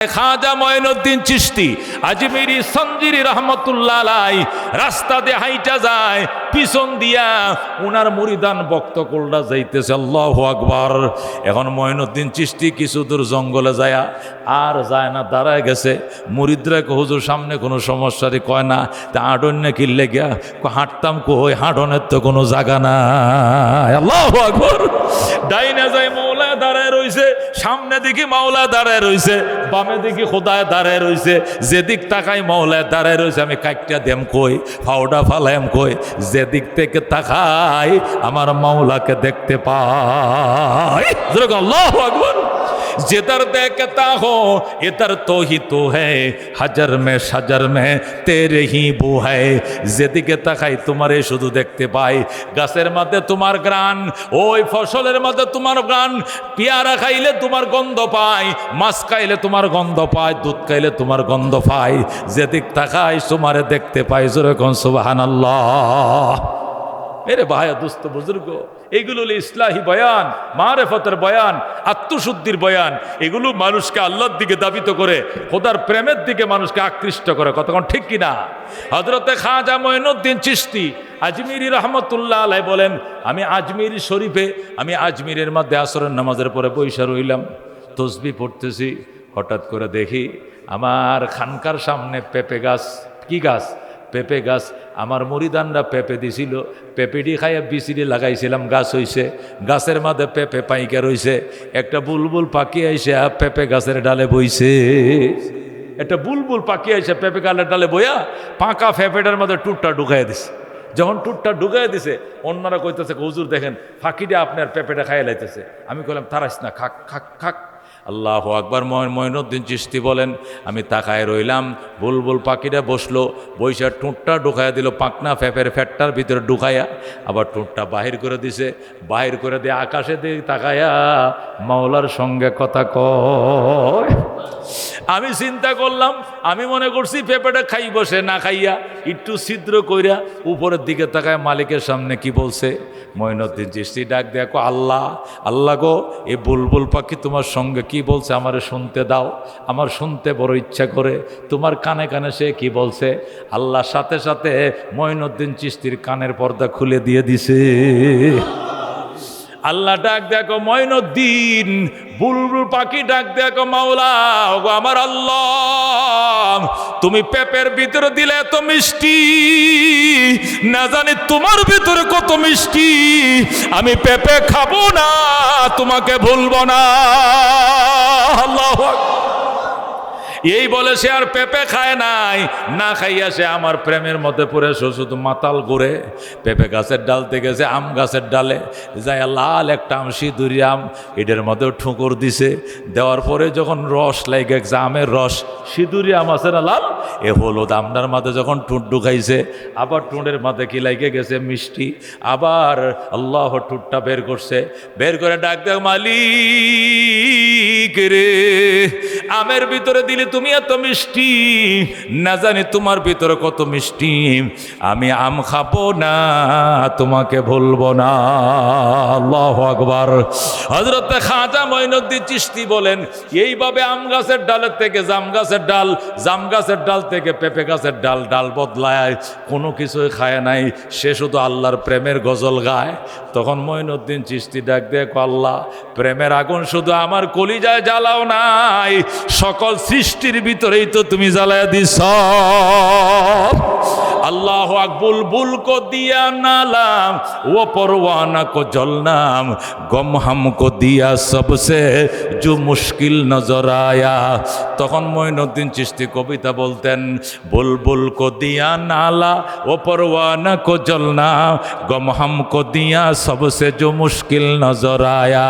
খাজা মঈনুদ্দিন চিশতি আজমিরি সঞ্জিরি রহমতুল্লাহ আলাই রাস্তা দিয়ে হাইটা যায়, পিছন দিয়া উনার মুরিদান বক্ত কোলটা যাইতেছে। আল্লাহু আকবার। এখন মঈনুদ্দিন চিশতি কিছু দূর জঙ্গলে যায়, আর যায় না, দাঁড়ায় গেছে। মুরিদরা হুজুর সামনে কোনো সমস্যারই কয় না, তা আডন্য কিনলে গিয়া হাঁটতাম কই, হাঁটনের তো কোনো জায়গা নাই। আল্লাহু আকবার। ডাইনে যায় মৌলা দাঁড়ায় রইছে, সামনে দিকে মাওলা দাঁড়ায় রইছে, বামে দিকে খোদায় দাঁড়ায় রইছে। যেদিক তাকাই মাওলায় দাঁড়ায় রইছে। আমি কাইটটা দেম কই, ফাউডা ফালাইম কই, যেদিক থেকে তাকাই আমার মাওলাকে দেখতে পাই। আল্লাহু আকবার। जिधर देखता हो इधर तो ही तो है, হাজার মে সাজার মে তেরে হি বু है। যেদিকে তাকাই তোমারে শুধু দেখতে পাই। গাছের মধ্যে তোমার গ্রান, ওই ফসলের মধ্যে তোমার গ্রান। পেয়ারা খাইলে তোমার গন্ধ পাই, মাছ খাইলে তোমার গন্ধ পাই, দুধ খাইলে তোমার গন্ধ পাই। যেদিক তাকাই তোমারে দেখতে পাই। জোরে কোন সুবহানাল্লাহ। মেরে ভাইয়া দোস্ত বুজুর্গ, এগুলো হলো ইসলাহি বয়ান, মারেফতের বয়ান, আত্মশুদ্ধির বয়ান। এগুলো মানুষকে আল্লাহর দিকে দাবিত করে, খোদার প্রেমের দিকে মানুষকে আকৃষ্ট করে। কতক্ষণ ঠিক কিনা? হযরতে খাজা মঈনুদ্দিন চিশতি আজমিরি রহমতুল্লাহ আলাই বলেন, আমি আজমির শরীফে, আমি আজমিরের মধ্যে আসরের নামাজের পরে বৈশা রইলাম, তসবিহ পড়তেছি। হঠাৎ করে দেখি আমার খানকার সামনে পেঁপে গাছ। কি গাছ? পেঁপে গাছ। আমার মুরিদানরা পেঁপে দিছিল, পেঁপেটি খাইয়া বিচিরি লাগাইছিলাম, গাছ হইছে। গাছের মাঝে পেঁপে পাইকা রইছে। একটা বুলবুল পাখি আইসে পেঁপে গাছের ডালে বইছে। একটা বুলবুল পাখি আইসে পেঁপে গাছের ডালে বইয়া পাকা পেঁপেটার মধ্যে টুটটা ঢুকাই দিছে। যখন টুটটা ঢুকাই দিছে, অন্যরা কইতেছে হুজুর দেখেন ফাঁকিটা আপনার পেঁপেটা খাইয়া লাইতেছে। আমি কইলাম তারাইস না, খাক খাক খাক। আল্লাহু আকবার। মঈনুদ্দিন চিশতি বলেন, আমি তাকায় রইলাম। বুলবুল পাখিটা বসলো, বৈশা টুঁটটা ঢুকাইয়া দিল পাকনা ফেপের ফ্যাটটার ভিতরে ঢুকাইয়া, আবার টুঁটটা বাহির করে দিছে। বাহির করে দিয়ে আকাশে দিয়ে তাকায়া মাওলার সঙ্গে কথা কয়। আমি চিন্তা করলাম, আমি মনে করছি পেঁপেটা খাই বসে, না খাইয়া একটু ছিদ্র কইরা উপরের দিকে তাকায় মালিকের সামনে কি বলছে। মঈনুদ্দিন চিশতি ডাক দেখো, আল্লাহ আল্লাহ গো, এ বুলবুল পাখি তোমার সঙ্গে কি বলছে আমারে শুনতে দাও, আমার শুনতে বড় ইচ্ছা করে। তোমার কানে কানে সে কি বলছে। আল্লাহ সাথে সাথে মঈনুদ্দিন চিশতির কানের পর্দা খুলে দিয়ে দিছে। আল্লাহ ডাক দেখো মঈনুদ্দিন, বুলবুল পাখি ডাক দেখো মাওলা, ওগো আমার আল্লাহ, তুমি পেঁপের ভিতরে দিলে এত মিষ্টি, না জানি তোমার ভিতরে কত মিষ্টি। আমি পেঁপে খাবো না, তোমাকে ভুলবো না। আল্লাহু আকবার। এই বলে সে আর পেঁপে খায় নাই, না খাইয়া সে আমার প্রেমের মধ্যে পড়ে শুধু মাতাল ঘুরে। পেঁপে গাছের ডাল থেকে গেছে আম গাছের ডালে যায়, লাল একটা আম, সিঁদুরি আম, এটার মধ্যেও ঠুকুর দিছে। দেওয়ার পরে যখন রস লাগে গেছে, আমের রস, সিঁদুরি আম আছে না লাল, এ হলুদ আমটার মাঝে যখন ঠুঁট ঢুকাইছে, আবার ঠুঁটের মাঝে কি লাগে গেছে মিষ্টি। আবার আল্লাহ ঠুঁটটা বের করছে, বের করে ডাক দেখ, মালিক রে, আমের ভিতরে দিলে তুমি এত মিষ্টি, না জানি তোমার ভিতরে কত মিষ্টি। আমি আম খাবো না, তোমাকে ভুলবো না। আল্লাহু আকবার। হযরত খাজা মঈনুদ্দিন চিশতি বলেন, এইভাবে আম গাছের ডালের থেকে জাম গাছের ডাল, জাম গাছের ডাল থেকে পেঁপে গাছের ডাল, ডাল বদলায়, কোনো কিছুই খায় নাই। সে শুধু আল্লাহর প্রেমের গজল গায়। তখন মঈনুদ্দিন চিশতি ডাক দেখ, আল্লাহ প্রেমের আগুন শুধু আমার কলিজায় জ্বালাও নাই, সকল সৃষ্টির ভিতরেই তো তুমি জ্বালায়া দিছ। अल्लाह बुलबुल को दिया नालाम, वो परवाना को जलनाम, गम हमको दिया सबसे जो मुश्किल नजर आया। तखन मोइनुद्दीन चिश्ती कविता बोलतें, बुलबुल को दिया नाला, वो परवाना को जलना, गम हमको दिया सबसे जो मुश्किल नजर आया।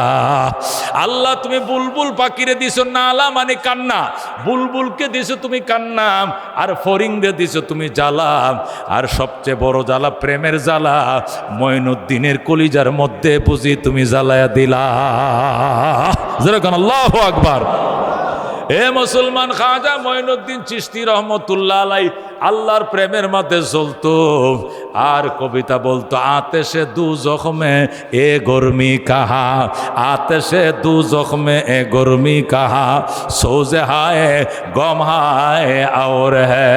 अल्लाह तुम्हें बुलबुल पाखिरे दिसो नाला माने कान्ना, बुलबुल के दिसो तुम्हें कान्ना, और फरिंग दे दिसो तुम्हें জ্বালা, আর সবচেয়ে বড় জ্বালা প্রেমের জ্বালা মঈনুদ্দিনের কলিজার মধ্যে বুঝি তুমি জ্বালায়া দিলা। যেরকম আল্লাহু আকবার। এ মুসলমান, খাজা মঈনুদ্দিন চিশতি রহমতুল্লাহ আলাইহি আল্লাহর প্রেমের মধ্যে জ্বলতো। আর কবিতা বলতো আতেশে দুজখ মে এ গরমি কাহা, আতেশে দুজখ মে এ গরমি কাহা, সোজে হায় গম হায় और है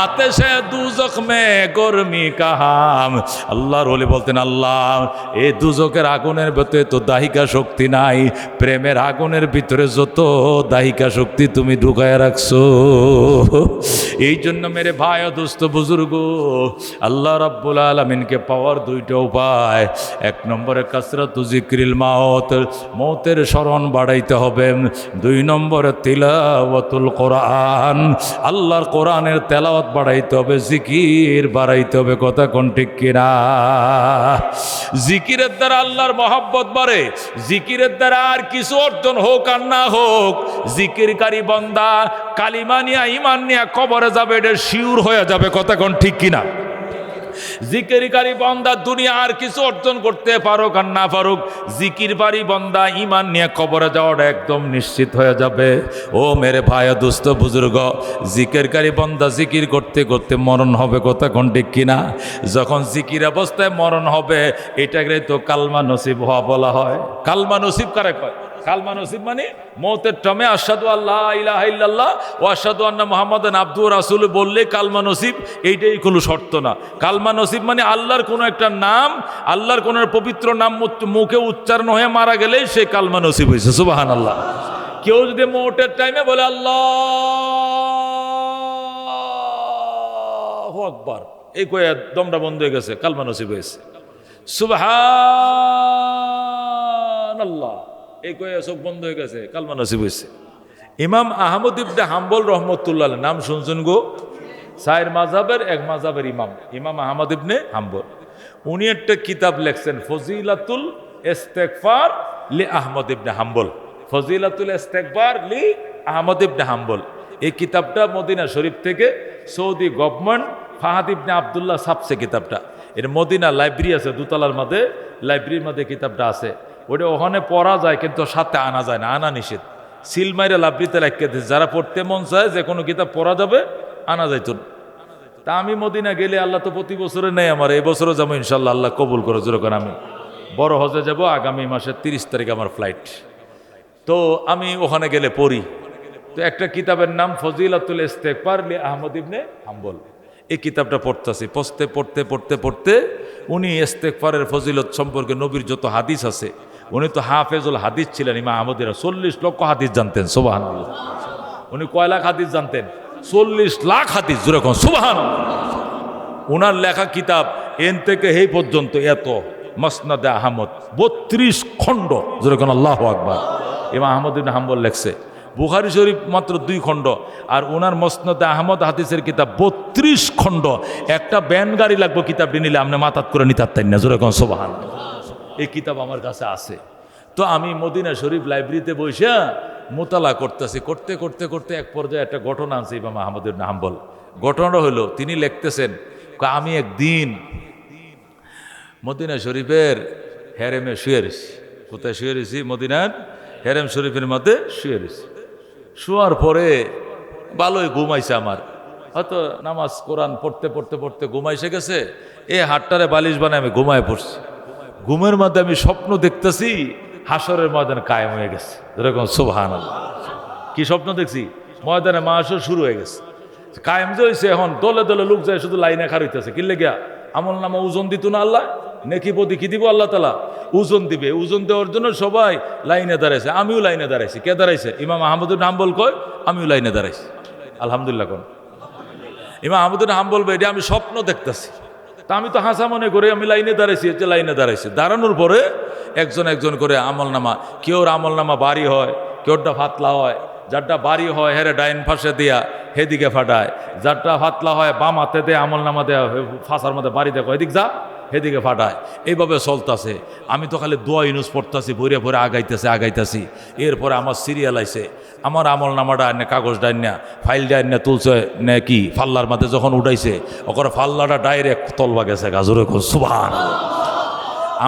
আতেশে দুজখ মে গরমি কাহা। আল্লাহর ওলি বলতেন, আল্লাহ এই দুজকের আগুনের ভেতরে তো দাহিকা শক্তি নাই, প্রেমের আগুনের ভিতরে যত দাহিকা শক্তি তুমি ঢুকায় রাখছো। এই জন্য মেরে ভাই ও দোস্ত বুজুর্গ, আল্লাহ রাব্বুল আলামিনকে পাওয়ার দুইটা উপায়। এক নম্বরে কাসরাতু যিকরিল মাউত, মৌতের স্মরণ বাড়াইতে হবে। দুই নম্বরে তিলাওয়াতুল কোরআন, আল্লাহর কোরআনের তেলাওয়াত বাড়াইতে হবে, জিকির বাড়াইতে হবে। কথা কোন ঠিক কিনা? জিকিরের দ্বারা আল্লাহর মহব্বত বাড়ে। জিকিরের দ্বারা আর কিছু অর্জন হোক আর না হোক, জিকিরকারী বান্দা কালিমা নিয়া ঈমান নিয়া কবরে যাবে, এটা শিওর হয়ে যাবে। কথা কোন ঠিক কিনা? জিকিরকারী বান্দা দুনিয়া আর কিছু অর্জন করতে পারুক আর না পারুক, জিকিরকারী বান্দা ঈমান নিয়ে কবরে যাওয়াটা একদম নিশ্চিত হয়ে যাবে। ও মেরে ভাই দোস্ত বুজুর্গ, জিকিরকারী বান্দা জিকির করতে করতে মরণ হবে। কথা কোন ঠিক কিনা? যখন জিকির অবস্থায় মরণ হবে, এটাকে তো কালমা নসিব হওয়া বলা হয়। কালমা নসিব কারে কয়? কালমা নসিব মানে মৌতের টামে আশহাদু আল্লাহ ইলাহা ইল্লাল্লাহ ওয়া আশহাদু আন্না মুহাম্মাদান আবদুহু ওয়া রাসূলুহু বললে কালমা নসিব, এইটাই কোনো শর্ত না। কালমা নসিব মানে আল্লাহর কোনো একটা নাম, আল্লাহর কোনো পবিত্র নাম মুখে উচ্চারণ হয়ে মারা গেলেই সে কালমা নসিব হয়েছে। সুবহানাল্লাহ। কেউ যদি মৌতের টাইমে বলে আল্লাহু আকবার, এই কয়ে দমটা বন্ধ হয়ে গেছে, কালমা নসিব হয়েছে। সুবহানাল্লাহ, এই কয়ে চোখ বন্ধ হয়ে গেছে, কালমা নসিব হয়েছে। ইমাম আহমদ ইবনে হাম্বল রহমতুল্লাহ, নাম শুনছেন গো? চার মাযহাবের এক মাযহাবের ইমাম, ইমাম আহমদ ইবনে হাম্বল। উনি একটা কিতাব লেখছেন, ফজিলাতুল ইস্তেগফার লি আহমদ ইবনে হাম্বল। ফজিলাতুল ইস্তেগফার লি আহমদ ইবনে হাম্বল। এই কিতাবটা মদিনা শরীফ থেকে সৌদি গভর্নমেন্ট ফাহাদ ইবনে আবদুল্লাহ ছাপছে কিতাবটা। এর মদিনা লাইব্রেরি আছে, দোতলার মধ্যে লাইব্রেরির মধ্যে কিতাবটা আছে। ওটা ওখানে পড়া যায়, কিন্তু সাথে আনা যায় না, আনা নিষেধ। সিল মাইরে লাইব্রেরিতে রাখিয়ে দিয়েছে, যারা পড়তে মন চায় যে কোনো কিতাব পড়া যাবে, আনা যাইত। তা আমি মদিনা গেলে, আল্লাহ তো প্রতি বছরে নেই আমার, এই বছরও যাবো ইনশাল্লাহ, আল্লাহ কবুল করে। যেরকম আমি বড় হজে যাব আগামী মাসের 30 তারিখ আমার ফ্লাইট। তো আমি ওখানে গেলে পড়ি। তো একটা কিতাবের নাম ফজিলাতুল ইস্তেগফার লি আহমদ ইবনে হাম্বল। এই কিতাবটা পড়তেছি, পড়তে পড়তে পড়তে পড়তে উনি ইস্তেগফারের ফজিলত সম্পর্কে নবীর যত হাদিস আছে, উনি তো হাফেজুল হাদিস ছিলেন। ইমাম আহমদের 40 লক্ষ হাদিস জানতেন। সুবহানাল্লাহ। উনি কয় লাখ হাদিস জানতেন? 40 লাখ হাদিস। যেরকম সুবহানাল্লাহ। উনার লেখা কিতাব এন থেকে এই পর্যন্ত এত, মুসনাদে আহমদ 32 খণ্ড। যেরকম আল্লাহু আকবার। ইমাম আহমদ ইবনে হাম্বল লেখছে। বুখারী শরীফ মাত্র 2 খণ্ড, আর ওনার মুসনাদে আহমদ হাদিসের কিতাব 32 খণ্ড। একটা ব্যান গাড়ি লাগবে কিতাবটি নিলে, আপনি মাথাত করে নিতে পারতেন না। যেরকম সুবহানাল্লাহ। এই কিতাব আমার কাছে আছে। তো আমি মদিনা শরীফ লাইব্রেরিতে বসে মোতালা করতেছি, করতে করতে করতে এক পর্যায়ে একটা ঘটনা আছে ইমাম আহমদ ইবনে হাম্বল। ঘটনাটা হলো, তিনি লিখতেছেন, আমি একদিন মদিনা শরীফের হেরেমে শুয়ে রয়েছি। কোথায় শুয়ে রয়েছি? মদিনার হেরেম শরীফের মধ্যে শুয়ে রয়েছি। শোয়ার পরে ভালোই ঘুমাইছে আমার, হয়তো নামাজ কোরআন পড়তে পড়তে পড়তে ঘুমাইছে গেছে। এই হাটটারে বালিশ বানায় আমি ঘুমায় পড়ছি। ঘুমের মধ্যে আমি স্বপ্ন দেখতেছি হাসরের ময়দান কায়েম হয়ে গেছে। যেরকম সুবহানাল্লাহ। কি স্বপ্ন দেখছি? ময়দানে মাহাশর শুরু হয়ে গেছে, কায়েম যে হয়েছে। এখন দলে দলে লোক যায়, শুধু লাইনে খার হইতেছে। কিনলে গিয়া আমল নামা ওজন দিত না আল্লাহ, নেকি পদি কি দিব আল্লাহ তালা? ওজন দিবে। ওজন দেওয়ার জন্য সবাই লাইনে দাঁড়াইছে। আমিও লাইনে দাঁড়াইছি। কে দাঁড়াইছে? ইমাম আহমদ ইবনে হাম্বল কয় আমিও লাইনে দাঁড়াইছি। আলহামদুলিল্লাহ। কোন ইমাম আহমদ ইবনে হাম্বল ভাই, এটা আমি স্বপ্ন দেখতেছি। তা আমি তো হাসা মনে করে আমি লাইনে দাঁড়াইছি, যে লাইনে দাঁড়াইছি। দাঁড়ানোর পরে একজন একজন করে আমল নামা, কেউর আমল নামা বাড়ি হয়, কেউরটা ফাতলা হয়। যারটা বাড়ি হয় হেরে ডাইন পাশে দিয়া হেদিকে ফাটায়, যারটা ফাতলা হয় বাম হাতে দিয়ে আমল নামা দেয়া ফাঁসার মধ্যে বাড়ি দেখো, এদিক যা, হেদিকে ফাটায়। এইভাবে চলতেছে। আমি তো খালি দোয়া ইউনুস পড়তেছি, ভরে ভরে আগাইতেছি। এরপরে আমার সিরিয়াল আইছে। আমার আমল নামাটা এনে কাগজ ডাইন ফাইলটা এনে তুলছে নে কি ফাল্লার মধ্যে যখন উঠাইছে, ওখানে ফাল্লাটা ডাইরেক্ট তলবা গেছে গাজরে। সুবহানাল্লাহ।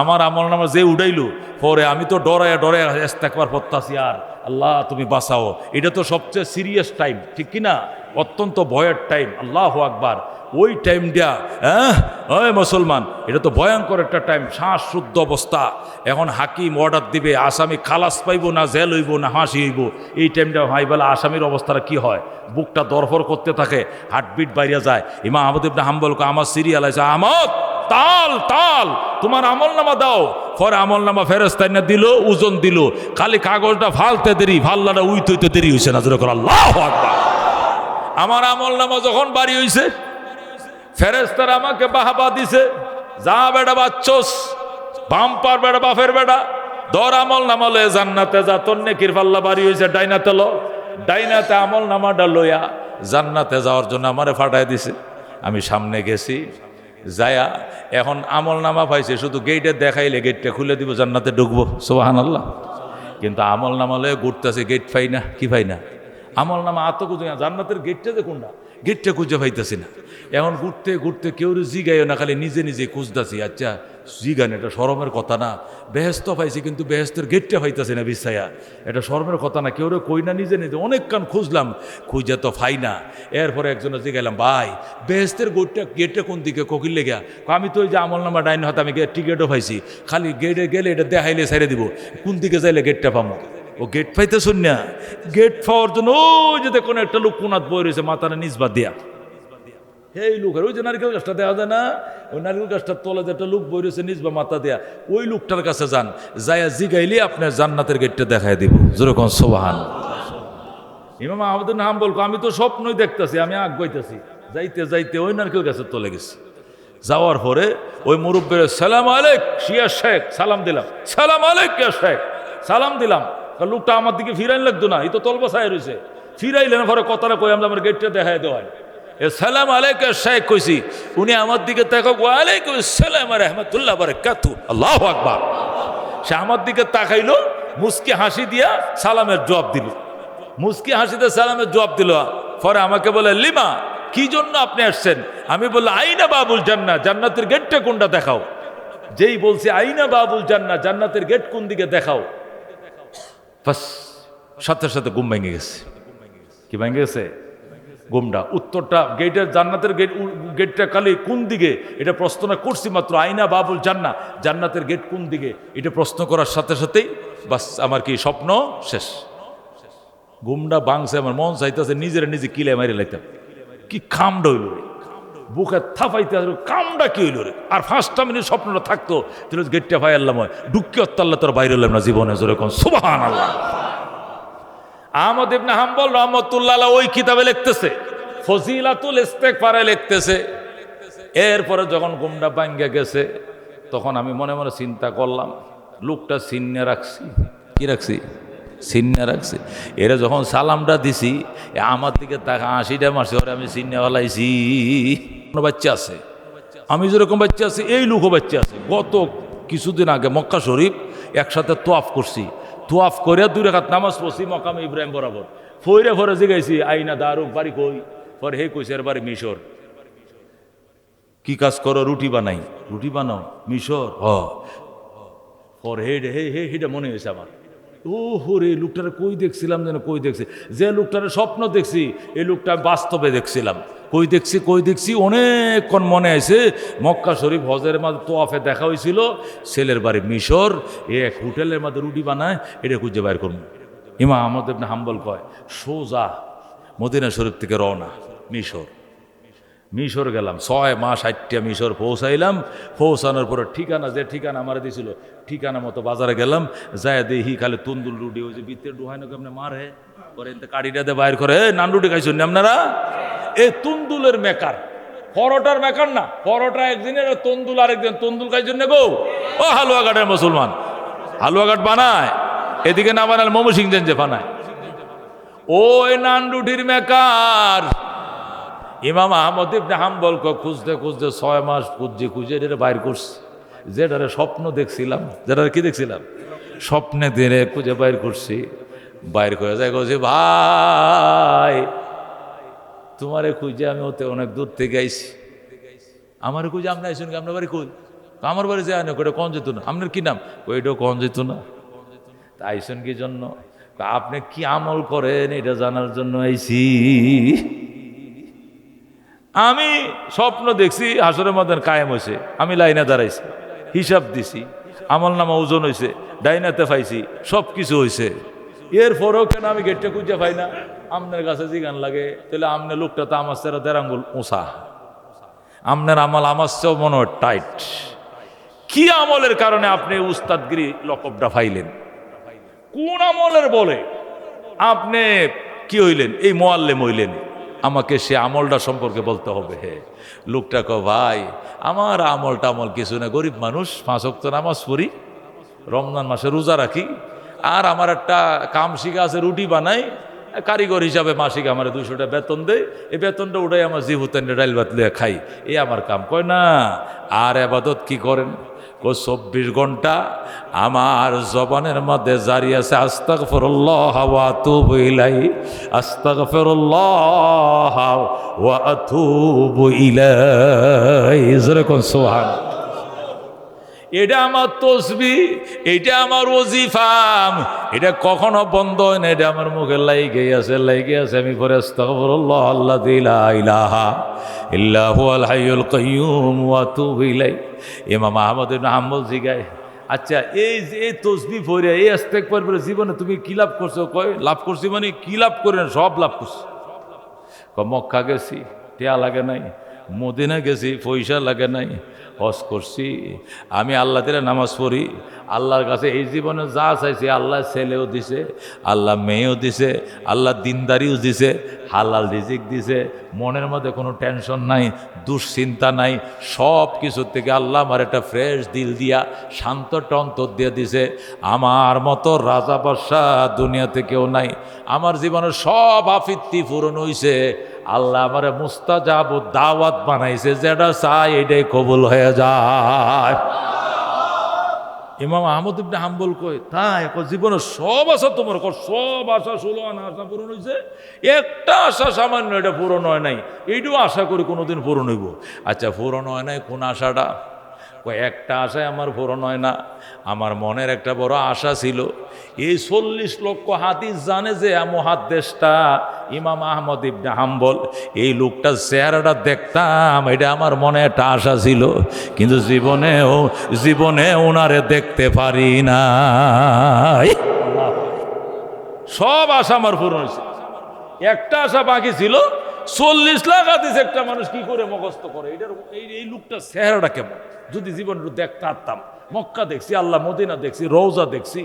আমার আমল নামা যে উঠাইলো, পরে আমি তো ডরায়া ইস্তেগফার পড়তাছি, আর আল্লাহ তুমি বাঁচাও। এটা তো সবচেয়ে সিরিয়াস টাইম, ঠিক কিনা? অত্যন্ত ভয়ের টাইম। আল্লাহু আকবার। ওই টাইমটা, হ্যাঁ ওই মুসলমান, এটা তো ভয়ঙ্কর একটা টাইম, শ্বাস শুদ্ধ অবস্থা। এখন হাকিম অর্ডার দিবে, আসামি খালাস পাইব না জেল হইব না ফাঁসি হইব। এই টাইমটা ভাই বলে আসামির অবস্থাটা কি হয়, বুকটা দরফর করতে থাকে, হার্টবিট বাইরে যায়। ইমাম আহমদ ইবনে হাম্বলকে আমার সিরিয়াল আছে, আহমদ তাল তাল তোমার আমল নামা দাও। পরে আমল নামা ফেরেস্তাই না দিল, ওজন দিল, খালি কাগজটা ফালতে দেরি, ফাল্লাটা উইতে হইতে দেরি হয়েছে না। যেরকম আল্লাহু আকবার। আমার আমল নামা যখন বাড়ি হয়েছে, ফেরেস্তারা আমাকে বাহাবা দিছে, যা বেটা বাচ্চস, বাম্পার বেটা বাপের বেটা, দর আমল নামা লয়ে জান্নাতে যা, তোর নেকির পাল্লা বাড়ি হয়েছে ডাইনাতে লো, ডাইনাতে আমল নামাটা লইয়া জান্নাতে যাওয়ার জন্য আমারে ফাটাই দিছে। আমি সামনে গেছি, যায়া এখন আমল নামা পাইছে, শুধু গেটে দেখাইলে গেটটা খুলে দিব, জান্নাতে ঢুকবো, সুবহানাল্লাহ। কিন্তু আমল নামা লয়ে ঘুরতেছে, গেট পাই না, কি পাই না, আমল নামা আত খুঁজে না, জান্নাতের গেটটা যে কোনটা, গেটটা খুঁজে পাইতেছি না। এখন ঘুরতে ঘুরতে কেউ জিগাইও না, খালি নিজে নিজে খুঁজতেছি। আচ্ছা জিগান, এটা শরমের কথা না, বেহেস্ত পাইছি কিন্তু বেহেস্তের গেটটা পাইতেছি না বিশ্বাইয়া, এটা শরমের কথা না, কেউ কই না, নিজে নিজে অনেক কান খুঁজলাম, খুঁজে তো পাই না। এরপরে একজনে জিগাইলাম, ভাই বেহেস্তের গেটটা কোন দিকে, কোকিল লেগা? আমি তো ওই যে আমল নামা ডাইন হাতে আমি টিকিটও পাইছি, খালি গেটে গেলে এটা দেখাইলে ছেড়ে দিব, কোন দিকে যাইলে গেটটা পাবো? ও গেট পাইতে শুন না, গেট পাওয়ার জন্য ওই যে কোনো একটা লোক কোনাত বই রয়েছে, মাথাটা নিজবা দিয়া, এই লোকের ওই যে নারকেল গাছটা দেওয়া যায় না, ওই নারকেল গাছটার তলে যে একটা লোক বই রয়েছে নিজবা মাথা দেয়া, ওই লোকটার কাছে যান, যাইয়া জিগাইলে আপনার জান্নাতের গেটটা দেখাই দিব। যেরকম সুবহান। ইমাম আহমদ ইবনে হাম্বল, আমি তো স্বপ্নই দেখতেছি, আমি আগ গাইতেছি, যাইতে যাইতে ওই নারকেল গাছের তলে গেছি। যাওয়ার পরে ওই মুরব্বীর সালাম আলাইক শিয়া শেখ, সালাম দিলাম, সালাম আলাইক ইয়া শেখ, সালাম দিলাম। লোকটা আমার দিকে ফিরাইন লাগতো না, এই তো তলবাসায় রয়েছে, ফিরাইলেন পরে কথাটা কই, আমার গেটটা দেখাই দেওয়া, সালাম আলাইকুম শেখ কইছি, উনি আমার দিকে তাকাও, ওয়ালাইকুম আসসালাম ওয়া রাহমাতুল্লাহি ওয়া বারাকাতুহু, আল্লাহু আকবার। সে আমার দিকে তাকাইলো, মুস্কি হাসি দিয়া সালামের জবাব দিল, মুস্কি হাসিতে সালামের জবাব দিল। পরে আমাকে বলে, লিমা, কি জন্য আপনি আসছেন? আমি বললাম, আইনা বাবুল জান্নাহ, জান্নাতের গেটটা কোনটা দেখাও। যেই বলছে আইনা বাবুল জান্নাহ, জান্নাতের গেট কোন দিকে দেখাও, বাস সাথে সাথে ঘুম ভেঙে গেছে। কি ভেঙে গেছে? গুমটা। উত্তরটা গেটের, জান্নাতের গেটটা খালি কোন দিকে এটা প্রশ্ন করছি মাত্র, আইনা বাবুল জান্নাহ, জান্নাতের গেট কোন দিকে এটা প্রশ্ন করার সাথে সাথেই বাস আমার কি স্বপ্ন শেষ। গুমটা বাংছে, আমার মন চাইতেছে নিজের নিজে কিলে মারি লাইতাম। কি কামটা হইল রে, বুকে থাপাইতে কামটা কি হইল রে। আর 5টা মিনিট স্বপ্নটা থাকতো, তাহলে গেটটা পাই আল্লাহ ডুক্কি অত্তাল্লাহ তোর বাইরে হলাম না জীবনে। যেরকম সুবহানাল্লাহ। আহমদ ইবনে হাম্বল রাহমাতুল্লাহ ওই কিতাবে লিখতেছে, ফজিলাতুল ইস্তেগফারে লিখতেছে, এরপরে যখন ঘুমটা ভাঙ্গে গেছে, তখন আমি মনে মনে চিন্তা করলাম, লোকটা চিন্নে রাখছি, কি রাখছি, চিন্নে রাখছি। এরা যখন সালামটা দিছি, আমার দিকে তাকা 80টা মারছে, ওরে আমি চিন্নে ফেলাইছি। কোনো বাচ্চা আছে, আমি যেরকম বাচ্চা আছি, এই লোকও বাচ্চা আছে। গত কিছুদিন আগে মক্কা শরীফ একসাথে তোয়াফ করছি, তোয়াফ করে 2 রাকাত নামাজ পড়ছি মকামে ইব্রাহিম বরাবর। ফইরে ফরে জিগাইছি, আইনা দারুক বাড়ি কই? পরে হে কইছে এর বাড়ি মিশর। কি কাজ করো? রুটি বানাই। রুটি বানাও মিশর? পর হেটা মনে হয়েছে আমার, ও হরে লোকটারে কই দেখছিলাম যেন, কই দেখছি, যে লোকটারে স্বপ্ন দেখছি এই লোকটা বাস্তবে দেখছিলাম। কই দেখছি অনেকক্ষণ মনে আছে, মক্কা শরীফ হজের মাঝে তোয়াফে দেখা হয়েছিল, ছেলের বাড়ি মিশর, এক হোটেলের মধ্যে রুটি বানায়, এটা খুঁজে বাইর করবো। ইমাম আহমদ ইবনে হাম্বল কয়, সোজা মদিনা শরীফ থেকে রওনা মিশর গেলাম। 6 মাস 8টা মিশর পৌঁছাইলাম। পৌঁছানোর পরে ঠিকানা, যে ঠিকানা আমার দিয়েছিল ঠিকানা মতো বাজারে গেলাম, যায় দেখি খালি তুন্দুল রুটি, ওই যে বিত্তের ডুহাই নাকি আপনি মারে পরে কাঠিটাতে বাইর করে, নান রুটি খাইছেন আপনারা? এই তুন্দুলের মেকার, পরোটার মেকার না, পরোটা একদিনের, তন্দুল আরেকদিন। তন্দুল খাইছেন না গো? ও হালুয়াঘাটের মুসলমান হালুয়াঘাট বানায়, এদিকে না বানাল মোমো সিং যে বানায়, ওই নান রুটির মেকার। ইমাম আহমদ ইবনে হাম্বল খুঁজতে 6 মাস খুঁজে এটা বাইর করছি, যেটারে স্বপ্ন দেখছিলাম, যেটারে কি দেখছিলাম স্বপ্নে দিনে খুঁজে বাইর করছি। বাইর করে যায়, বলছি ভাই তোমারে খুঁজে আমি ওতে অনেক দূর থেকে আইছি, আমার খুঁজে আপনি আইসুন, আপনার বাড়ি কই? আমার বাড়ি যায় না, ওইটা কন যেত না। আপনার কি নাম? ওইটাও কন যেত না। তা আইসুন কি জন্য? আপনি কি আমল করেন এটা জানার জন্য আইছি। আমি স্বপ্ন দেখছি হাসরের মধ্যে কায়েম হয়েছে, আমি লাইনে দাঁড়াইছি, হিসাব দিছি, আমল নামা ওজন হয়েছে, ডাইনাতে পাইছি, সব কিছু হয়েছে। এরপরেও কেন আমি গেটটা খুঁজে পাই না? আমনের কাছে জিগান লাগে, তাহলে আমনে লোকটা তো আমার সেরা 1.5 আঙ্গুল উঁচা, আমনের আমল আমার চেয়েও মনে হয় টাইট। কি আমলের কারণে আপনি উস্তাদগিরি লকবটা পাইলেন? কোন আমলের বলে আপনি কি হইলেন? এই মোয়াল্লেম হইলেন। আমাকে সে আমলটা সম্পর্কে বলতে হবে। হে লোকটা কো ভাই আমার আমলটা আমল কিছু না, গরিব মানুষ, 5 ওয়াক্ত নামাজ পড়ি, রমজান মাসে রোজা রাখি, আর আমার একটা কাম শিখা আছে, রুটি বানাই, কারিগর হিসাবে মাসিক আমার 200 টাকা বেতন দেয়, এই বেতনটা উঠাই আমার জীবতেন ডাইল ভাত লিয়ে খাই, এই আমার কাম। কয় না, আর আবাদত কি করেন? 24 ঘন্টা আমার জবানের মধ্যে জারি আছে আস্তাগফিরুল্লাহ ওয়া আতুবু ইলাইহি, আস্তাগফিরুল্লাহ ওয়া আতুবু ইলাইহি। যেরকম সুবহান, এটা আমার তসবিহ, এটা আমার ওজিফা, এটা কখনো বন্ধ হয় না, এটা আমার মুখে লাইগে আছে, আমি পরে আস্তাগফিরুল্লাহ আল্লাযী লা ইলাহা ইল্লা হুয়াল হাইয়ুল কাইয়্যুম ওয়া আতুবু ইলাইহি। ইমাম আহমদ ইবনে হাম্বল জিগায়, আচ্ছা এই তসবিহ পড়ে, এই ইস্তেগফার পড়ে জীবনে তুমি কি লাভ করছো? কয় লাভ করছি মানে কি লাভ করেন? সব লাভ করছি। মক্কা গেছি, টিয়া লাগে নাই, মদিনা গেছি, পয়সা লাগে নাই, হজ করছি, আমি আল্লাহ দিলে নামাজ পড়ি, আল্লাহর কাছে এই জীবনে যা চাইছি আল্লাহ ছেলেও দিছে, আল্লাহ মেয়েও দিছে, আল্লাহ দিনদারিও দিছে, হালাল রিজিক দিছে, মনের মধ্যে কোনো টেনশন নাই, দুশ্চিন্তা নাই, সব কিছুর থেকে আল্লাহ আমার একটা ফ্রেশ দিল দিয়া শান্তটা অন্তর দিয়ে দিছে। আমার মতো রাজা বাদশাহ দুনিয়াতে কেউ নাই, আমার জীবনের সব আফিত্তি পূরণ হইছে। আল্লাহ আমারে মুস্তাজাব দাওয়াত বানাইছে, যেটা চাই এটাই কবুল হয়ে যায়। ইমাম আহমদ ইবনে হাম্বল কয়, তাই জীবনে সব আশা তোমার, সব আশা 16 আনা আশা পূরণ হয়েছে, একটা আশা সামান্য এটা পূরণ হয় নাই, এইটাও আশা করি কোনোদিন পূরণ হইব। আচ্ছা পূরণ হয় নাই কোন আশাটা? একটা আশায় আমার পূরণ হয় না, আমার মনের একটা বড় আশা ছিল। এই 40 লক্ষ হাদিস জানে যে মুহাদ্দিসটা ইমাম আহমদ ইবনে হাম্বল, এই লোকটার চেহারাটা দেখতাম, এটা আমার মনে একটা আশা ছিল, কিন্তু জীবনে ওনারে দেখতে পারি না। সব আশা আমার পূরণ হয়েছে, একটা আশা বাকি ছিল। 40 লাখ হাদিস একটা মানুষ কি করে মুখস্থ করে? এটার এই লোকটার চেহারাটা কেমন যদি জীবন দেখতে পারতাম। মক্কা দেখছি, আল্লাহ মদিনা দেখছি, রওজা দেখছি,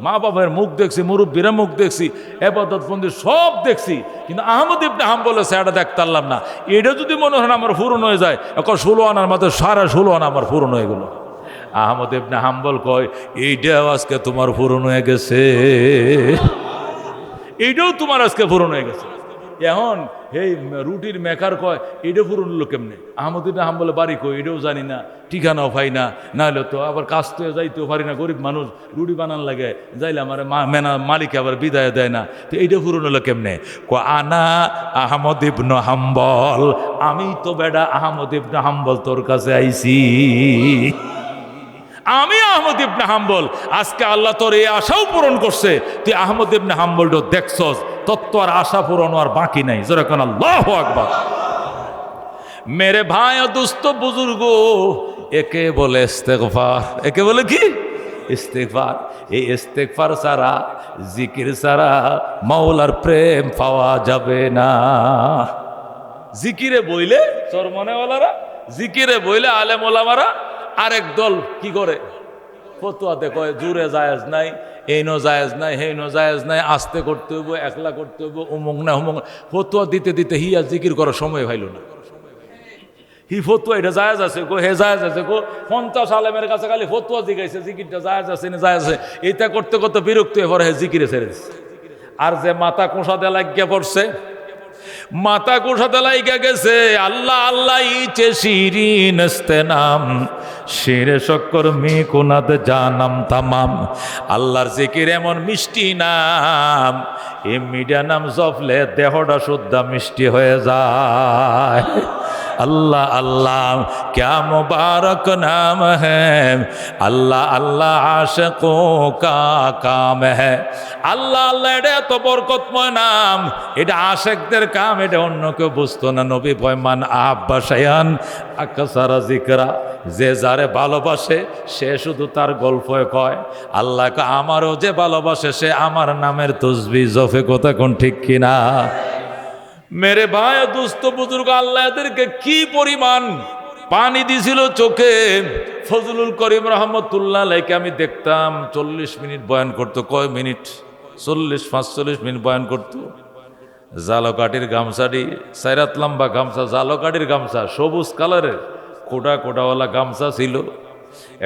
মা বাবার মুখ দেখছি, মুরব্বীরা মুখ দেখছি, ইবাদত বন্দি সব দেখছি, কিন্তু আহমদ ইবনে হাম্বলের চেহারা দেখতে পারলাম না। এটা যদি মনে হয় আমার পূরণ হয়ে যায়, এখন 16 আনার মধ্যে 16 আনা আমার পূরণ হয়ে গেল। আহমদ ইবনে হাম্বল কয়, এইটাও আজকে তোমার পূরণ হয়ে গেছে, এইটাও তোমার আজকে পূরণ হয়ে গেছে। এখন এই রুটির মেকার কয়, এটা পূরণ হলো কেমনে? আহমদ ইবনে হাম্বলের বাড়ি কই এটাও জানি না, ঠিকানাও পাই না, নাহলে তো আবার কাজ তো যাইতেও পারি না, গরিব মানুষ, রুটি বানান লাগে, যাইলে আমার মালিক আবার বিদায় দেয় না, তো এইটা পূরণ হলো কেমনে? আনা আহমদ ইবনে হাম্বল, আমি তো বেডা আহমদ ইবনে হাম্বল তোর কাছে আইছি, আমি আহমদ ইবনে হাম্বল। আজকে আল্লাহ তোর এই আশাও পূরণ করছে, তুই আহমদ ইবনে হাম্বলটা দেখছস, তত্ত্ব আর আশা পূরণ আর বাকি নাই। যেরকম আল্লাহু আকবার। মেরে ভাই ও দোস্ত বুজুর্গ, একে বলে ইস্তেগফার, একে বলে কি? ইস্তেগফার। এই ইস্তেগফার ছাড়া, জিকির ছাড়া মাওলার প্রেম পাওয়া যাবে না। জিকিরে বইলে চরমনেওয়ালারা, জিকিরে বইলে আলেম ওলামারা আরেক দল কি করে? ফতোয়াতে কয় জুরে জায়েজ নাই, এই নো জায়েজ নাই, হেই নো জায়েজ নাই, আস্তে করতে হইব, একলা করতে হইব, উমুক না হুমুক। ফতোয়া দিতে দিতে হিয়া জিকির করার সময় পাইল না। হি ফতোয়া এটা জায়েজ আছে গো, হে জায়েজ আছে গো, 50 আলেমের কাছে খালি ফতোয়া জিগাইছে, জিকিরটা জায়েজ আছে না জায়েজ আছে, এইটা করতে করতে বিরক্ত হয়ে পরে হে জিকিরে ছেড়ে দিচ্ছে। আর যে মাথা কোষাতে লাগিয়া পড়ছে, মাথা কোষাতে লাইগা গেছে, আল্লাহ আল্লাহ ইচে শিরিন নাম, শিরে শক্কর মি কোনাদ জানাম তামাম। আল্লাহর জিকির এমন মিষ্টি নাম, এই মিডিয়া নাম জপলে দেহটা শুদ্ধা মিষ্টি হয়ে যায়। अल्लाह अल्लाह क्या मुबारक नाम है, अल्लाह अल्लाह आशिकों का काम है। আল্লাহ আল্লাহ এটা এত বরকতময় নাম, এটা আশেকদের কাম, এটা অন্য কেউ বুঝতো না। নবী পয়মান আব্বা শায়ান আকসারা জিকরা, যে যারে ভালোবাসে সে শুধু তার গল্পে কয়। আল্লাহকে আমারও যে ভালোবাসে সে আমার নামের তসবিহ জপে, কথা কোন ঠিক কিনা? মেরে ভাই দুস্থ বুজুর্গ, আল্লাহ এদেরকে কি পরিমাণ পানি দিছিল চোখে। ফজলুল করিম রহমতুল্লাহ আলাইকে আমি দেখতাম 40 মিনিট বয়ান করতো। কয় মিনিট? 40-45 মিনিট বয়ান করতো। জালকাঠির গামছাটি, সাইরাত লম্বা গামছা, জালকাঠির গামছা, সবুজ কালারের কোটা কোটাওয়ালা গামছা ছিল।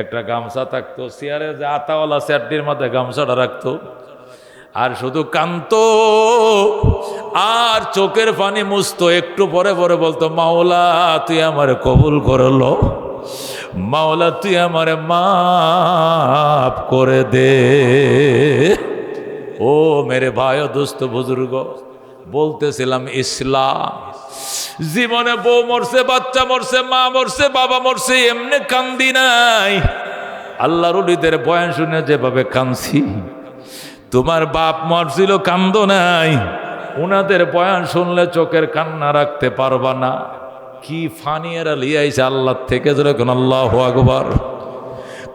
একটা গামছা থাকতো চেয়ারে, যে আতাওয়ালা চেয়ারটির মধ্যে গামছাটা রাখতো, আর শুধু কানতো আর চোখের পানি মুছতো। একটু পরে পরে বলতো, মাওলা তুই আমারে কবুল করলো, মাওলা তুই আমারে মাফ করে দে। ও মেরে ভাই ও দোস্ত বুজুর্গ, বলতেছিলাম ইসলাম জীবনে বউ মরছে, বাচ্চা মরছে, মা মরছে, বাবা মরছে, এমনি কান্দি নাই। আল্লাহর ওলিদের বয়ান শুনে যেভাবে কাঁদছি, তোমার বাপ মরছিল কান্দো নাই, উনাদের বয়ান শুনলে চোখের কান্না রাখতে পারবা না। কি ফানিয়েরা লিয়াইছে আল্লাহ থেকে, যেরকম আল্লাহু আকবার।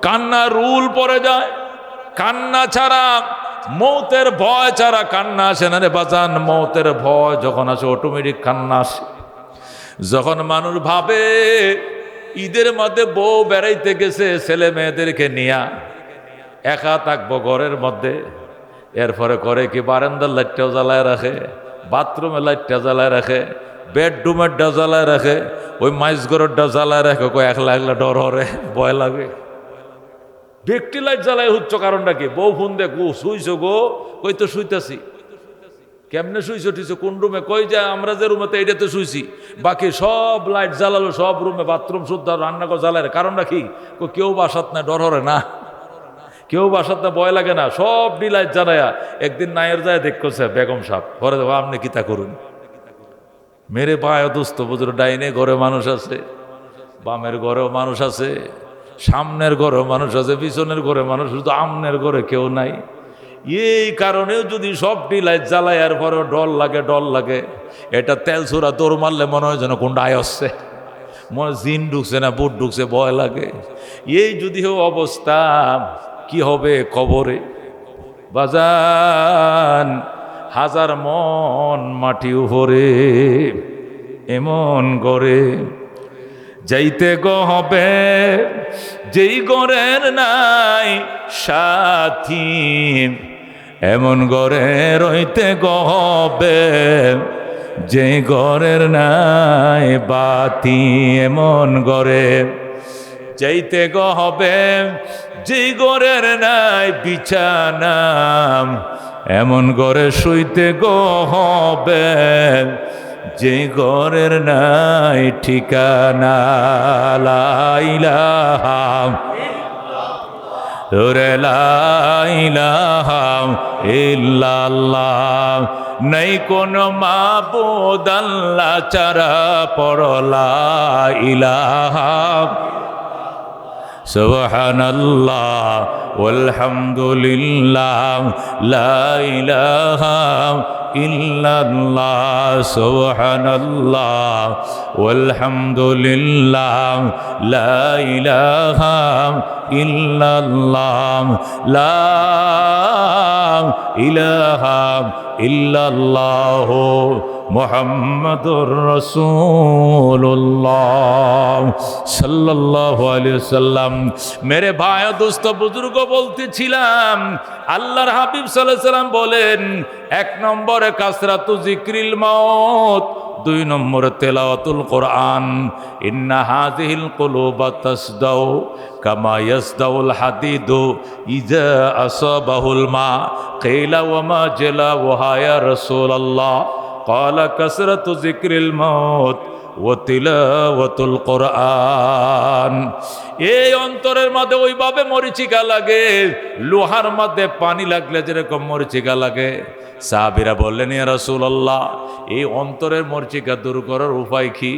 কান্না রুল পড়ে যায়, কান্না ছাড়া, মৌতের ভয় ছাড়া কান্না আসে না রে বাজান। মৌতের ভয় যখন আসে অটোমেটিক কান্না আসে। যখন মানুষ ভাবে ঈদের মধ্যে বউ বেড়াইতে গেছে ছেলে মেয়েদেরকে নিয়া, একা থাকবো ঘরের মধ্যে, এরপরে করে কি বারান্দার লাইটটাও জ্বালায় রাখে, বাথরুমের লাইটটা জ্বালায় রাখে, বেডরুমের ডা জ্বালায় রাখে, ওই মাইস ঘরের ডা জ্বালায় রাখে। কই একলা একলা ডর হরে, ভয় লাগে। ব্যক্তি লাইট জ্বালায় হচ্ছ কারণটা কি? বউ ফোন দেখ, শুইছো গো? কই তো শুইতেছি। কেমনে শুইছো ঠিছো? কোন রুমে? কই যা আমরা যে রুমেতে এইটাতে শুইছি, বাকি সব লাইট জ্বালালো, সব রুমে বাথরুম শুদ্ধ, রান্নাঘর জ্বালায়। কারণটা কি? কেউ বাসাত না, ডর হরে না, কেউ বাসাত না, ভয় লাগে না, সব লাইট জ্বালায়া। একদিন নায়ের যায় দেখছে বেগম সাহেব, ঘরে দেবো আপনি কিতা করুন। মেরে পায় দুস্থ বুঝলো, ডাইনে ঘরে মানুষ আছে, বামের ঘরেও মানুষ আছে, সামনের ঘরেও মানুষ আছে, পিছনের ঘরে মানুষ, শুধু আমনের ঘরে কেউ নাই। এই কারণেও যদি সব লাইট জ্বালায় আর পরেও ডর লাগে, ডর লাগে। এটা তেল ছোড়া দৌড় মারলে মনে হয় যেন কোনটা আয় আসছে, মনে জিন ঢুকছে না বুট ঢুকছে, ভয় লাগে। এই যদি অবস্থা, কি হবে কবরে? বাজান হাজার মন মাটি উপরে, এমন করে যাইতে গো হবে যেই গরের নাই সাথী, এমন গরে রইতে গো হবে যেই গরের নাই বাতি, এমন গরে যাইতে গো হবে যেই গরের নাই বিছানা, এমন গরে শুইতে গো হবে যে ঘরের নাই ঠিকানা। লা ইলাহা ইল্লাল্লাহ, নাই কোন মাবুদ আল্লাহ ছাড়া, পড়ো লা ইলাহা সুবহানাল্লাহ ওয়ালহামদুলিল্লাহ, লা ইলাহা ইল্লাল্লাহ, সুবহানাল্লাহ ওয়ালহামদুলিল্লাহ, লা ইলাহা ইল্লাল্লাহ, লা ইলাহা ইল্লাল্লাহ মুহাম্মাদুর রাসূলুল্লাহ সাল্লাল্লাহু আলাইহি ওয়াসাল্লাম। মেরে ভাই ও দোস্ত বুজুর্গ, বলতেছিলাম আল্লাহর হাবিব সাল্লাল্লাহু আলাইহি ওয়াসাল্লাম বলেন, 1 নম্বরে কাসরাতু যিকরিল মাউত, 2 নম্বরে তেলাওয়াতুল কোরআন। ইন্না হাযিহিল কুলুবা তাসদাউ কামা ইয়াসদাউল হাদিদু ইযা আসাবাহুল মা, কিলা ওয়া মা জালাউহা ইয়া রাসূলুল্লাহ। ক্বালা কাসরাতু যিকরিল মাউত ওয়া তিলাওয়াতুল কুরআন। এই অন্তরের মধ্যে ওইভাবে মরিচিকা লাগে, লোহার মধ্যে পানি লাগলে যেরকম মরিচিকা লাগে। সাহাবীরা বললেন, ইয়া রাসূলুল্লাহ, এই অন্তরের মরিচিকা দূর করার উপায় কি?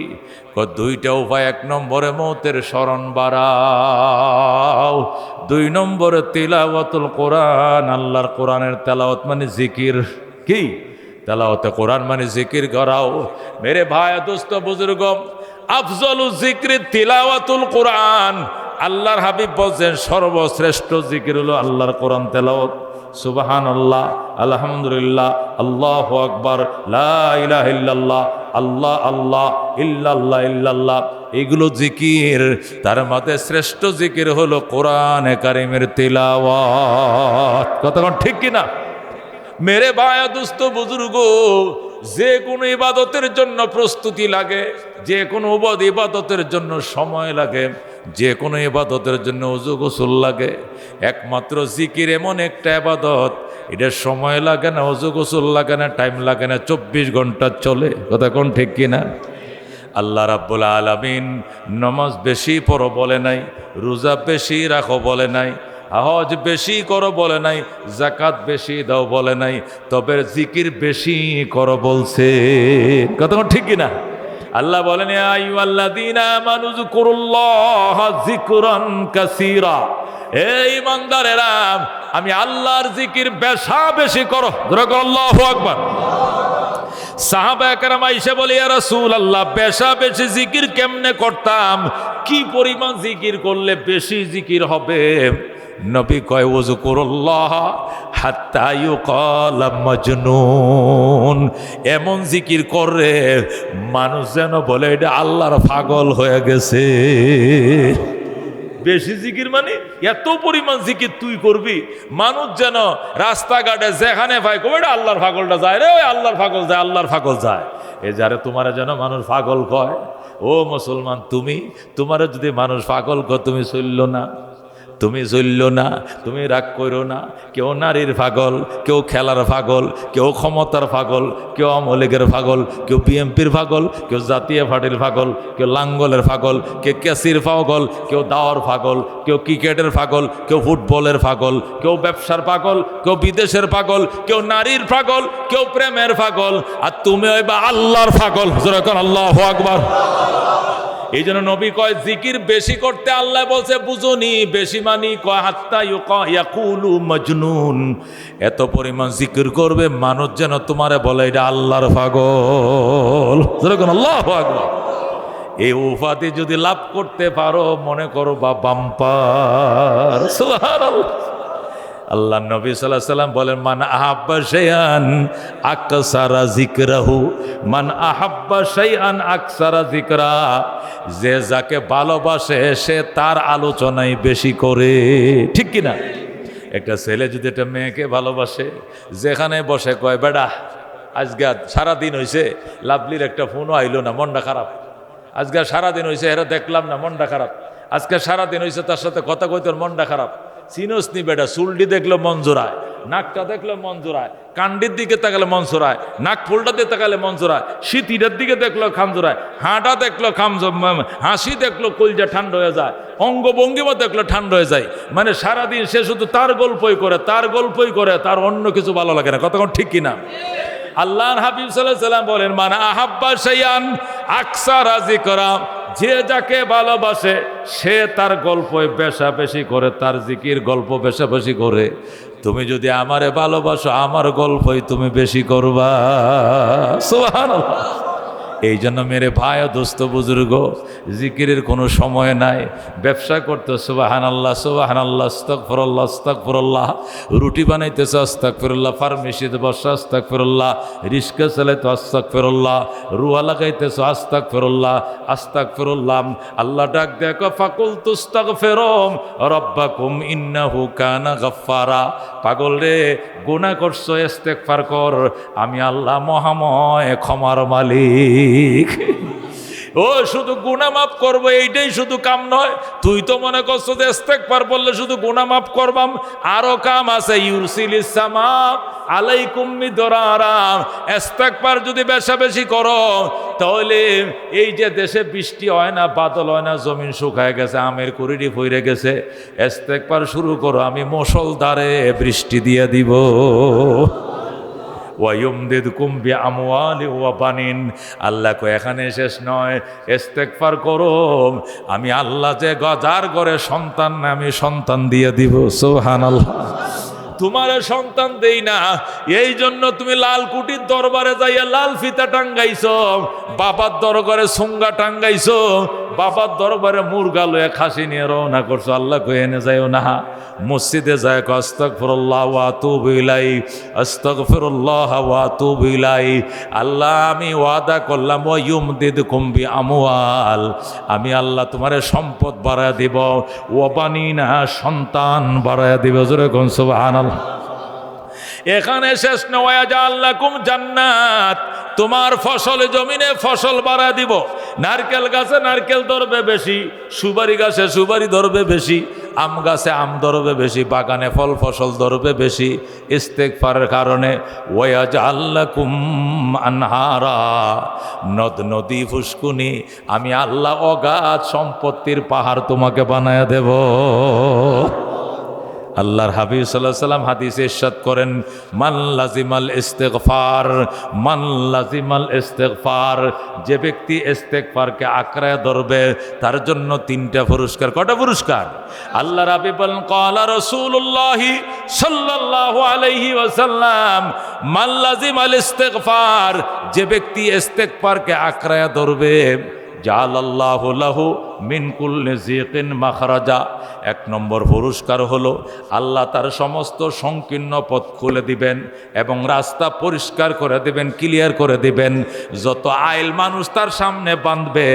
দুইটা উপায়। এক নম্বরে মৌতের স্মরণ বাড়াও, 2 নম্বরে তিলাওয়াতুল কোরআন, আল্লাহর কোরআনের তেলাওয়াত মানে জিকির। কি তেলাওয়াতে কোরআন মানে জিকির করাও। মেরে ভাই দোস্ত বুজুর্গ, আফজলু জিক্রি তিলাওয়াতুল কোরআন। আল্লাহর হাবিব বলছেন সর্বশ্রেষ্ঠ জিকির হলো আল্লাহর কোরআন তেলাওয়াত। সুবহানাল্লাহ, আলহামদুলিল্লাহ, আল্লাহু আকবার, লা ইলাহা ইল্লাল্লাহ, আল্লাহ আল্লাহ, ইল্লাল্লাহ ইল্লাল্লাহ, এগুলো জিকির। তার মধ্যে শ্রেষ্ঠ জিকির হলো কোরআনে কারিমের তিলাওয়াত। কতক্ষণ ঠিক কিনা? মেরে ভাই দুস্থ বুজুর্গ, যে কোনো ইবাদতের জন্য প্রস্তুতি লাগে, যে কোনো ইবাদতের জন্য সময় লাগে, যে কোনো ইবাদতের জন্য ওযু গোসল লাগে। একমাত্র জিকির এমন একটা ইবাদত, এটা সময় লাগে না, ওযু গোসল লাগে না, টাইম লাগে না, 24 ঘন্টা চলে। কথা কোন ঠিক কিনা? আল্লাহ রাব্বুল আলামিন নামাজ বেশি পড়ো বলে নাই, রোজা বেশি রাখো বলে নাই, হজ বেশি করো বলে নাই, যাকাত বেশি দাও বলে নাই, তবে জিকির বেশি করো বলছে। কথা ঠিক কিনা? আল্লাহ বলেন, ইয়া আইয়ুহাল্লাযীনা আমানু যিকুরুল্লাহা যিকরান কাসীরা। এই ইমানদারেরা, আমি আল্লাহর জিকির বেশি করো। জোরে বলো আল্লাহু আকবার। সাহাবায়ে কেরাম আয়েশা বলে, ইয়া রাসূলুল্লাহ, বেশি জিকির কেমনে করতাম? কি পরিমাণ জিকির করলে বেশি জিকির হবে? নবী কয়, ওযকুরুল্লাহ হাত্তা ইউকালা মাজনুন। এমন জিকির করে মানুষ যেন বলে এটা আল্লাহর পাগল হয়ে গেছে। বেশি জিকির মানে এত পরিমাণ জিকির তুই করবি, মানুষ যেন রাস্তাঘাটে যেখানে ভাই কবে এটা আল্লাহর পাগলটা যায় রে, ওই আল্লাহর পাগল যায়, আল্লাহর পাগল যায়। এ যারে তোমারে যেন মানুষ পাগল কয়। ও মুসলমান, তোমারে যদি মানুষ পাগল কয়, তুমি চললো না, তুমি চলল না, তুমি রাগ করো না। কেউ নারীর পাগল, কেউ খেলার পাগল, কেউ ক্ষমতার পাগল, কেউ আওয়ামী লীগের পাগল, কেউ বিএনপির পাগল, কেউ জাতীয় পার্টির পাগল, কেউ লাঙ্গলের পাগল, কেউ ক্যাসির পাগল, কেউ দাওয়ার পাগল, কেউ ক্রিকেটের পাগল, কেউ ফুটবলের পাগল, কেউ ব্যবসার পাগল, কেউ বিদেশের পাগল, কেউ নারীর পাগল, কেউ প্রেমের পাগল। আর তুমি হইবা আল্লাহর পাগল। জোরে কোন আল্লাহু আকবার। এই জন্য নবী কয় জিকির বেশি করতে। আল্লাহ বলছে বুঝুনি বেশি মানি, কয় হাত্তা ইয়াকুলু মাজনুন। এত পরিমাণ জিকির করবে মানুষ যেন তোমারে বলে এটা আল্লাহর পাগল। যেরকম আল্লাহু আকবার। এই উপাধি যদি লাভ করতে পারো, মনে করো বা বাম্পার। সুবহানাল্লাহ। আল্লাহ নবী সাল্লাল্লাহু আলাইহি ওয়াসাল্লাম বলেন, মান আহাব্বা শাইআন আকসারা যিকরাহু, মান আহাব্বা শাইআন আকসারা যিকরা। যে যাকে ভালোবাসে সে তার আলোচনাই বেশি করে। ঠিক কি না? একটা ছেলে যদি একটা মেয়েকে ভালোবাসে, যেখানে বসে কয়, বেটা আজকে সারাদিন হয়েছে লাভলির একটা ফোনও আইলো না, মনটা খারাপ। আজকে সারাদিন হয়েছে এরা দেখলাম না, মনটা খারাপ। আজকে সারাদিন হয়েছে তার সাথে কথা কই, তোর মনটা খারাপ। চিনোস নি বেটা, চুলটি দেখলো মন জোড়ায়, নাকটা দেখলো মন জোড়ায়, কান্ডির দিকে তাকালে মন জোড়ায়, নাক ফুলটা দিয়ে তাকালে মন জোড়ায়, শীতিটার দিকে দেখলো খাম জোড়ায়, হাঁটা দেখলো খাম, হাসি দেখলো কলজা ঠান্ডা হয়ে যায়, অঙ্গভঙ্গিমা দেখলো ঠান্ডা হয়ে যায়। মানে সারাদিন সে শুধু তার গল্পই করে, তার গল্পই করে, তার অন্য কিছু ভালো লাগে না। কতক্ষণ ঠিক কিনা? আল্লাহর হাবিব সাল্লাল্লাহু আলাইহি ওয়াসাল্লাম বলেন, মান আহাব্বা শাইআন আকসারা যিকরা। যে যাকে ভালোবাসে সে তার গল্প বেশি করে, তার জিকির গল্প বেশি করে। তুমি যদি আমারে ভালোবাসো, আমার গল্পই তুমি বেশি করবা। সুবহানাল্লাহ। এই জন্য মেরে ভাই ও দোস্ত বুজুর্গ, জিকিরের কোনো সময় নাই। ব্যবসা করতে সুবহানাল্লাহ সুবহানাল্লাহ, আস্তাগফিরুল্লাহ আস্তাগফিরুল্লাহ, রুটি বানাইতেছে আস্তাগফিরুল্লাহ, ফার্মেসিতে বসে আস্তাগফিরুল্লাহ, রিস্কা চালাইতে আস্তাগফিরুল্লাহ, রুয়া লাগাইতেছে আস্তাগফিরুল্লাহ আস্তাগফিরুল্লাহ। আল্লাহ ডাক দেখো, ফাকুলতু আস্তাগফিরু রাব্বাকুম ইন্নাহু কানা গাফফারা। পাগল রে, গুনাহ করছো, ইস্তেগফার কর, আমি আল্লাহ মহাময় ক্ষমার মালিক। ও শুধু গুনাহ মাফ করবো এইটাই শুধু কাম নয়। তুই তো মনে করছো যে ইস্তেগফার বললে শুধু গুনাহ মাফ করবাম, আরো কাম আছে। ইউরসিলিস সামা আলাইকুম মিদরারা, ইস্তেগফার যদি বেশি বেশি করো তাহলে এই যে দেশে বৃষ্টি হয় না, বাদল হয় না, জমিন শুকায় গেছে, আমের কুড়িটি ফইরে গেছে, ইস্তেগফার শুরু করো, আমি মুষলধারে বৃষ্টি দিয়ে দিব। ওয়ায়ুমদিদকুম বিআমওয়ালি ওয়া বানিন। আল্লাহ কো এখানে শেষ নয়, ইস্তেগফার করো, আমি আল্লাহ যে যার ঘরে সন্তান না, আমি সন্তান দিয়ে দিব। সুবহানাল্লাহ। তোমার সন্তান দেই না, এই জন্য তুমি লাল কুটির দরবারে যাইয়া লাল ফিতা টাঙ্গাইছো, বাবার দরবারে সুঙ্গা টাঙ্গাইছো, বাবার দরবারে মুরগা লয়ে খাসি নিয়ে রওনা করছো। আল্লাহ কয়ে এনে যাইও না, মসজিদে যায় আস্তাগফিরুল্লাহ ওয়া আতুবু ইলাইহি, আস্তাগফিরুল্লাহ ওয়া আতুবু ইলাইহি। আল্লাহ আমি ওয়াদা করলাম, ওয়া ইউমদিদকুম বিআমওয়াল, আমি আল্লাহ তোমারে সম্পদ বাড়ায় দিব, ওয়া বানিনা, সন্তান বাড়ায় দিব। জোরে কোন সুবহানাল্লাহ। এখানে শেষ নয়, আল্লাকুম জান্নাত, তোমার ফসল জমিনে ফসল বাড়া দিব। নারকেল গাছে নারকেল ধরবে বেশি, সুপারি গাছে সুপারি ধরবে বেশি, আম গাছে আম ধরবে বেশি, বাগানে ফল ফসল ধরবে বেশি ইস্তেগফারের কারণে। ওয়াজআল্লাকুম আনহারা, নদ নদী ফুসকুনি, আমি আল্লাহ অগাধ সম্পত্তির পাহাড় তোমাকে বানায়া দেব। আল্লাহর হাবিব সাল্লাল্লাহু আলাইহি সাল্লাম হাদিসে ইরশাদ করেন, মান লাজিমাল ইস্তিগফার, মান লাজিমাল ইস্তিগফার, যে ব্যক্তি ইস্তিগফারকে আঁকড়ায় ধরবে তার জন্য 3টা পুরস্কার। কটা পুরস্কার? আল্লাহর হাবিব বলেন, ক্বালা রাসূলুল্লাহ সাল্লাল্লাহু আলাইহি ওয়াসাল্লাম, মান লাজিমাল ইস্তিগফার, যে ব্যক্তি ইস্তিগফারকে আঁকড়ায় ধরবে, জাআলাল্লাহু লাহু মিন কুল্লি যিকিন মাখরাজা। 1 নম্বর পুরস্কার হলো আল্লাহ তার সমস্ত সংকীর্ণ পথ খুলে দিবেন এবং রাস্তা পরিষ্কার করে দিবেন, ক্লিয়ার করে দিবেন। যত আইল মানুষ তার সামনে বাঁধবে,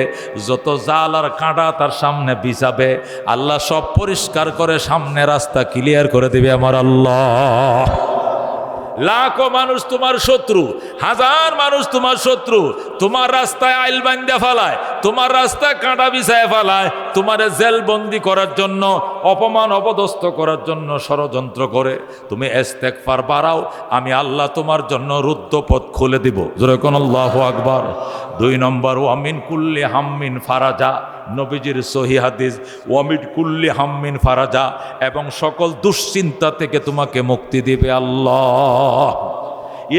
যত জাল আর কাঁটা তার সামনে বিছাবে, আল্লাহ সব পরিষ্কার করে সামনে রাস্তা ক্লিয়ার করে দিবে আমার আল্লাহ। লাখো মানুষ তোমার শত্রু, হাজার মানুষ তোমার শত্রু, তোমার রাস্তায় আইল বান্ধা ফেলায়, তোমার রাস্তায় কাঁটা বিছায় ফেলায়, তোমার জেলবন্দি করার জন্য, অপমান অপদস্থ করার জন্য ষড়যন্ত্র করে। তুমি ইস্তেগফার বাড়াও, আমি আল্লাহ তোমার জন্য রুদ্ধ পথ খুলে দিব। জোরে কোন আল্লাহু আকবার। 2 নম্বর, ওয়ামিন কুল্লি হাম্মিন ফারাজা, নবীজির সহিহ হাদিস, ওয়ামিন কুল্লি হাম্মিন ফারাজা, এবং সকল দুশ্চিন্তা থেকে তোমাকে মুক্তি দিবে আল্লাহ।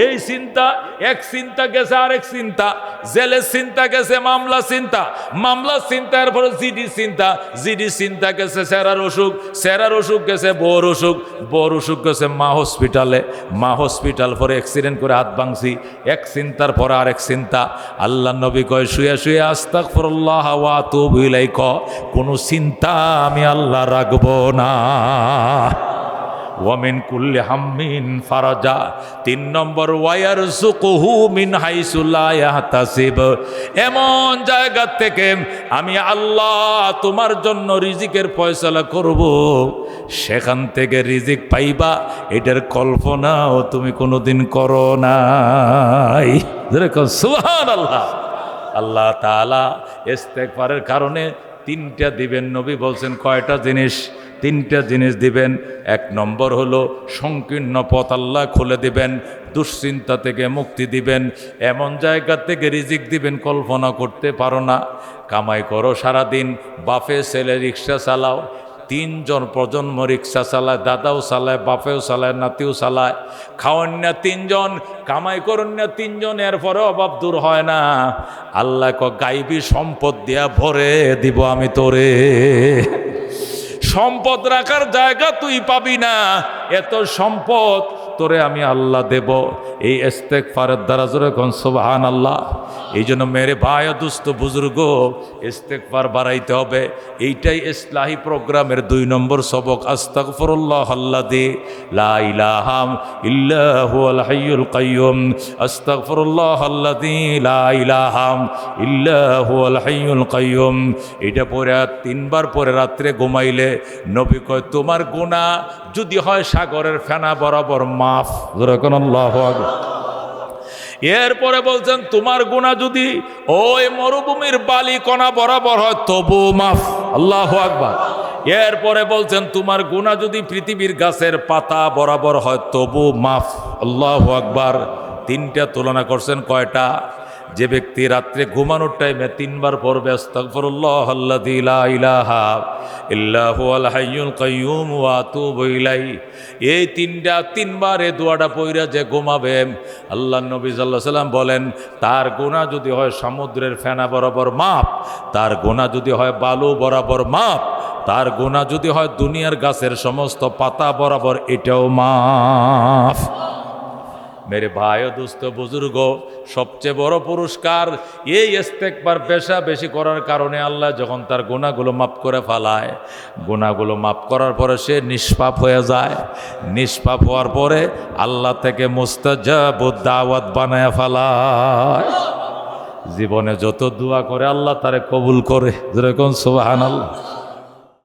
এই চিন্তা, এক চিন্তা গেছে আরেক চিন্তা, জেলের চিন্তা গেছে মামলা চিন্তা, মামলার চিন্তার পরে জিডি চিন্তা, জিডি চিন্তা গেছে সেরার অসুখ, সেরার অসুখ গেছে বউর অসুখ, বউর অসুখ গেছে মা হসপিটালে, মা হসপিটাল পরে অ্যাক্সিডেন্ট করে হাত ভাঙছি, এক চিন্তার পরে আরেক চিন্তা। আল্লাহ নবী কয়, শুয়ে শুয়ে আস্তাগফিরুল্লাহ ওয়া আতুবু ইলাইহি, কোনো চিন্তা আমি আল্লাহ রাখবো না। ওয়ামিন কুল্লি হাম্মিন ফারাজা। 3 নম্বর, ওয়ায়ারযুকুহু মিন হাইসু লা ইয়াহতাসিব, এমন জায়গা থেকে আমি আল্লাহ তোমার জন্য রিজিকের ফয়সালা করব, সেখান থেকে রিজিক পাইবা, এটার কল্পনাও তুমি কোনোদিন করো নাই। সুবহানাল্লাহ। আল্লাহ তাআলা ইস্তেগফারের কারণে 3টা দিবেন। নবী বলছেন কয়টা জিনিস? 3টা জিনিস দিবেন। 1 নম্বর হলো সংকীর্ণ পথ আল্লাহ খুলে দিবেন, দুশ্চিন্তা থেকে মুক্তি দিবেন, এমন জায়গা থেকে রিজিক দিবেন কল্পনা করতে পারো না। কামাই করো সারাদিন, বাপে ছেলে রিক্সা চালাও, 3 জন প্রজন্ম রিক্সা চালায়, দাদাও চালায়, বাপেও চালায়, নাতিও চালায়, খাওয়ান না 3 জন, কামাই করেন না 3 জন, এরপরে অভাব দূর হয় না। আল্লাহ গাইবী সম্পদ দিয়া ভরে দিব আমি তোরে। সম্পদ রাখার জায়গা তুই পাবি না, এত সম্পদ তোরে আমি আল্লাহ দেব এই ইস্তেগফারের দ্বারা। জোরে কোন সুবহানাল্লাহ। এই জন্য মেরে ভাই ও দুস্থ বুজুর্গ, ইস্তেগফার বাড়াইতে হবে। এইটাই ইসলাহি প্রোগ্রামের 2 নম্বর সবক। আস্তাগফিরুল্লাহ আল্লাযী লা ইলাহা ইল্লা হুয়াল হাইয়ুল কাইয়্যুম, আস্তাগফিরুল্লাহ আল্লাযী লা ইলাহা ইল্লা হুয়াল হাইয়ুল কাইয়্যুম। এটা পড়ে 3 বার পরে রাত্রে ঘুমাইলে নবী কয়, তোমার গুনাহ যদি হয় সাগরের ফেনা বরাবর মাফ। যেরকম আল্লাহু আকবার। এরপরে বলছেন তোমার গুনাহ যদি ওই মরুভূমির বালি কণা বরাবর হয় তবু মাফ। আল্লাহু আকবার। এরপরে বলছেন তোমার গুনাহ যদি পৃথিবীর গাছের পাতা বরাবর হয় তবু মাফ। আল্লাহু আকবার। তিনটা তুলনা করছেন কয়টা? যে ব্যক্তি রাত্রে ঘুমানোর টাইমে তিনবার পড়বে আস্তাগফিরুল্লাহ আল্লাযী লা ইলাহা ইল্লা হুয়াল হাইয়ুল কাইয়্যুম ওয়া আতুবু ইলাইহি, এই তিনবার এই দোয়াটা পড়া যে ঘুমাবে, আল্লাহর নবী সাল্লাল্লাহু আলাইহি সাল্লাম বলেন তার গুনাহ যদি হয় সমুদ্রের ফেনা বরাবর মাপ, তার গুনাহ যদি হয় বালু বরাবর মাপ, তার গুনাহ যদি হয় দুনিয়ার গাছের সমস্ত পাতা বরাবর, এটাও মাফ। মেরে ভাই ও দোস্ত বুজুর্গ, সবচেয়ে বড় পুরস্কার এই ইস্তেগফার বেশি করার কারণে আল্লাহ যখন তার গুনাহগুলো মাফ করে ফেলায়, গুনাহগুলো মাফ করার পরে সে নিষ্পাপ হয়ে যায়। নিষ্পাপ হওয়ার পরে আল্লাহ থেকে মুস্তাজাবুদ দাওয়াত বানায় ফেলায়। জীবনে যত দোয়া করে আল্লাহ তারে কবুল করে। যেরকম সুবহানাল্লাহ।